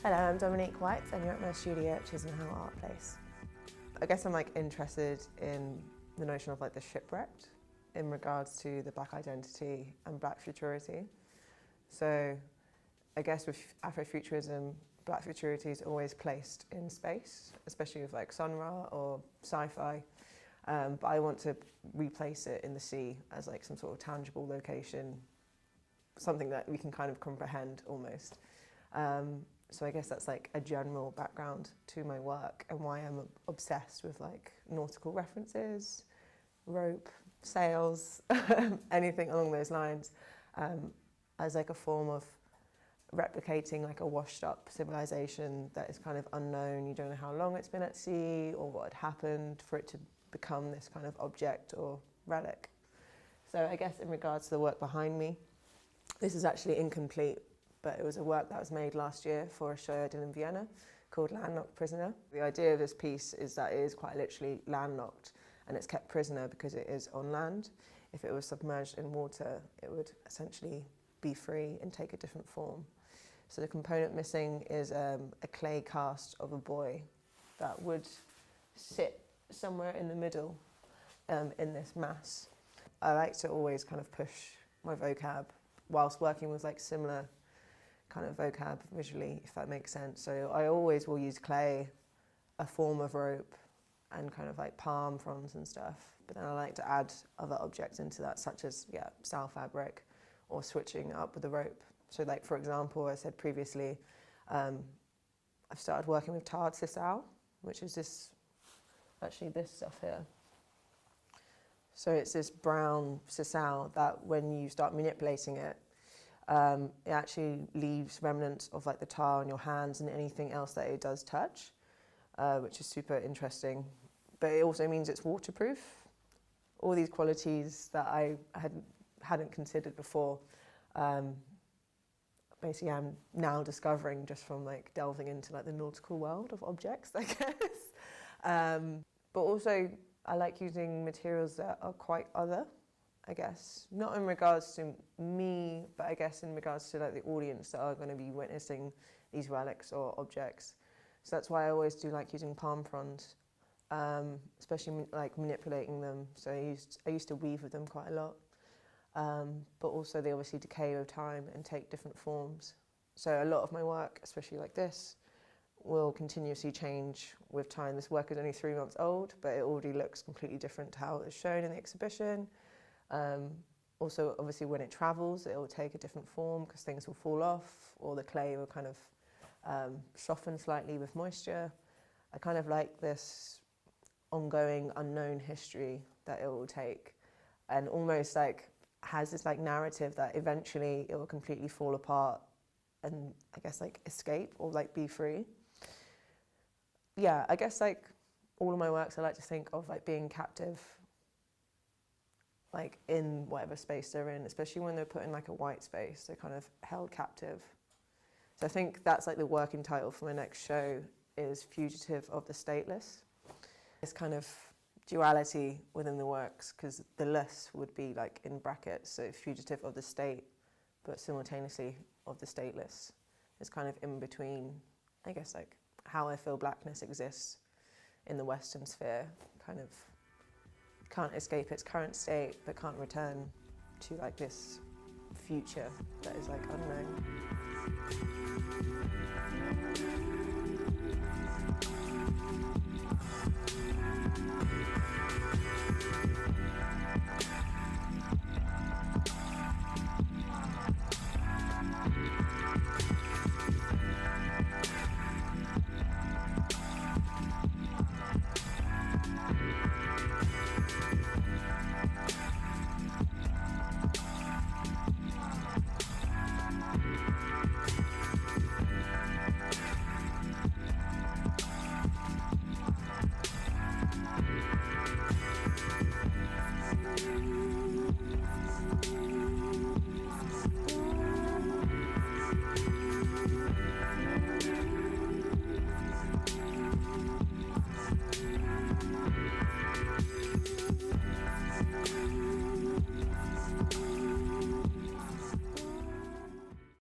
Hello, I'm Dominique White and you're at my studio at Chisholm Hill Art Place. I guess I'm interested in the notion of the shipwrecked in regards to the black identity and black futurity. So I guess with Afro-Futurism, black futurity is always placed in space, especially with Sun Ra or sci-fi. But I want to replace it in the sea as some sort of tangible location, something that we can kind of comprehend almost. So I guess that's a general background to my work and why I'm obsessed with nautical references, rope, sails, anything along those lines, as a form of replicating a washed up civilization that is kind of unknown. You don't know how long it's been at sea or what had happened for it to become this kind of object or relic. So I guess in regards to the work behind me, this is actually incomplete, but it was a work that was made last year for a show I did in Vienna called Landlocked Prisoner. The idea of this piece is that it is quite literally landlocked and it's kept prisoner because it is on land. If it was submerged in water, it would essentially be free and take a different form. So the component missing is a clay cast of a boy that would sit somewhere in the middle in this mass. I like to always kind of push my vocab whilst working with similar kind of vocab visually, if that makes sense. So I always will use clay, a form of rope, and kind of palm fronds and stuff. But then I like to add other objects into that, such as sail fabric or switching up with the rope. So for example, I said previously, I've started working with tarred sisal, which is this stuff here. So it's this brown sisal that when you start manipulating it, it actually leaves remnants of the tar on your hands and anything else that it does touch, which is super interesting. But it also means it's waterproof. All these qualities that I hadn't considered before, basically I'm now discovering just from delving into the nautical world of objects, I guess. But also I like using materials that are quite other, I guess, not in regards to me, but I guess in regards to the audience that are going to be witnessing these relics or objects. So that's why I always do using palm fronds, especially manipulating them. So I used to weave with them quite a lot, but also they obviously decay over time and take different forms. So a lot of my work, especially this, will continuously change with time. This work is only 3 months old, but it already looks completely different to how it was shown in the exhibition. Also, obviously, when it travels, it will take a different form because things will fall off or the clay will kind of soften slightly with moisture. I kind of like this ongoing unknown history that it will take and almost has this narrative that eventually it will completely fall apart and I guess escape or be free. Yeah, I guess all of my works I like to think of being captive in whatever space they're in, especially when they're put in a white space, they're kind of held captive. So I think that's the working title for my next show is Fugitive of the Stateless. This kind of duality within the works, because the less would be in brackets, so fugitive of the state, but simultaneously of the stateless. It's kind of in between, I guess how I feel blackness exists in the Western sphere, kind of can't escape its current state, but can't return to this future that is unknown.